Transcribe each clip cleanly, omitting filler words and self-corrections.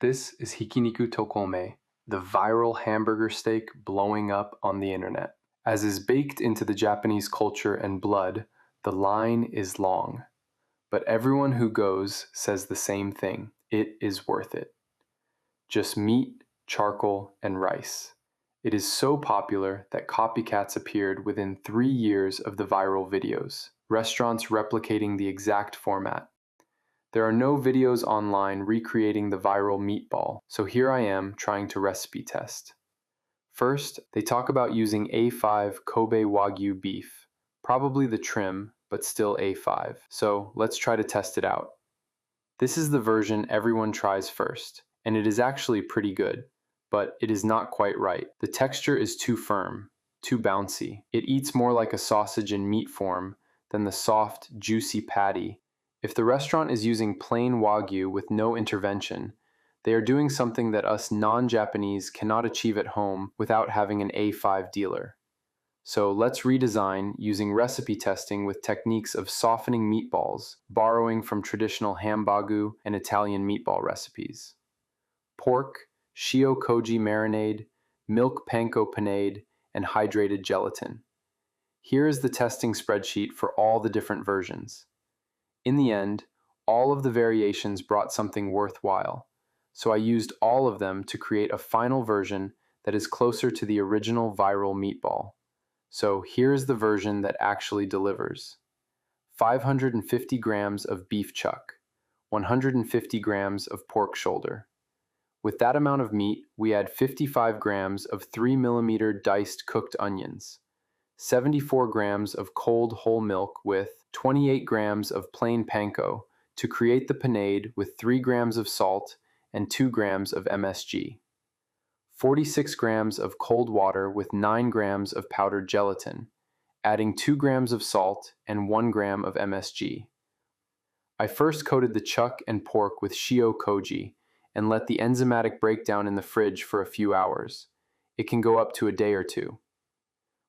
This is Hikiniku Tokome, the viral hamburger steak blowing up on the internet. As is baked into the Japanese culture and blood, the line is long. But everyone who goes says the same thing: it is worth it. Just meat, charcoal, and rice. It is so popular that copycats appeared within 3 years of the viral videos, restaurants replicating the exact format. There are no videos online recreating the viral meatball, so here I am trying to recipe test. First, they talk about using A5 Kobe Wagyu beef, probably the trim, but still A5. So let's try to test it out. This is the version everyone tries first, and it is actually pretty good, but it is not quite right. The texture is too firm, too bouncy. It eats more like a sausage in meat form than the soft, juicy patty. If the restaurant is using plain Wagyu with no intervention, they are doing something that us non-Japanese cannot achieve at home without having an A5 dealer. So let's redesign using recipe testing with techniques of softening meatballs, borrowing from traditional Hambagu and Italian meatball recipes. Pork, shio koji marinade, milk panko panade, and hydrated gelatin. Here is the testing spreadsheet for all the different versions. In the end, all of the variations brought something worthwhile, so I used all of them to create a final version that is closer to the original viral meatball. So here's the version that actually delivers. 550 grams of beef chuck, 150 grams of pork shoulder. With that amount of meat, we add 55 grams of 3mm diced cooked onions, 74 grams of cold whole milk with 28 grams of plain panko to create the panade with 3 grams of salt and 2 grams of MSG. 46 grams of cold water with 9 grams of powdered gelatin, adding 2 grams of salt and 1 gram of MSG. I first coated the chuck and pork with shio koji and let the enzymatic breakdown in the fridge for a few hours. It can go up to a day or two.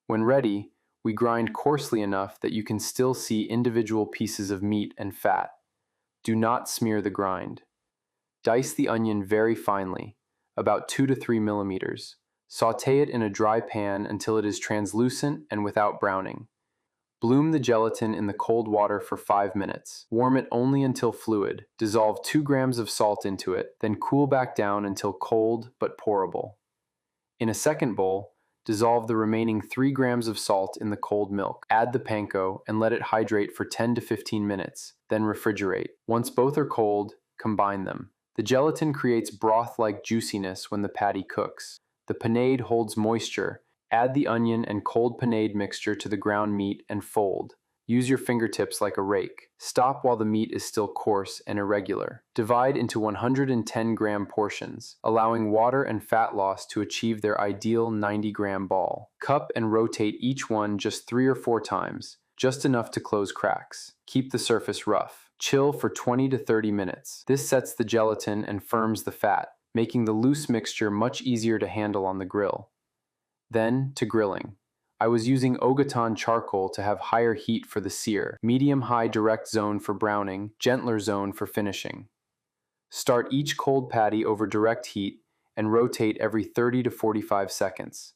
When ready, we grind coarsely enough that you can still see individual pieces of meat and fat. Do not smear the grind. Dice the onion very finely, about 2 to 3 millimeters. Sauté it in a dry pan until it is translucent and without browning. Bloom the gelatin in the cold water for 5 minutes. Warm it only until fluid. Dissolve 2 grams of salt into it, then cool back down until cold but pourable. In a second bowl, dissolve the remaining 3 grams of salt in the cold milk. Add the panko and let it hydrate for 10 to 15 minutes, then refrigerate. Once both are cold, combine them. The gelatin creates broth-like juiciness when the patty cooks. The panade holds moisture. Add the onion and cold panade mixture to the ground meat and fold. Use your fingertips like a rake. Stop while the meat is still coarse and irregular. Divide into 110-gram portions, allowing water and fat loss to achieve their ideal 90-gram ball. Cup and rotate each one just 3 or 4 times, just enough to close cracks. Keep the surface rough. Chill for 20 to 30 minutes. This sets the gelatin and firms the fat, making the loose mixture much easier to handle on the grill. Then to grilling. I was using Ogaton charcoal to have higher heat for the sear, medium-high direct zone for browning, gentler zone for finishing. Start each cold patty over direct heat and rotate every 30 to 45 seconds.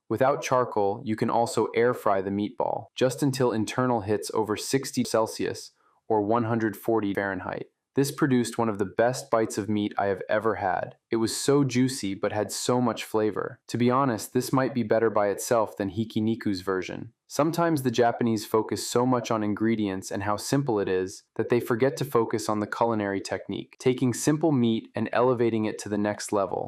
Without charcoal, you can also air fry the meatball, just until internal hits over 60 Celsius or 140 Fahrenheit. This produced one of the best bites of meat I have ever had. It was so juicy but had so much flavor. To be honest, this might be better by itself than Hikiniku's version. Sometimes the Japanese focus so much on ingredients and how simple it is that they forget to focus on the culinary technique, taking simple meat and elevating it to the next level.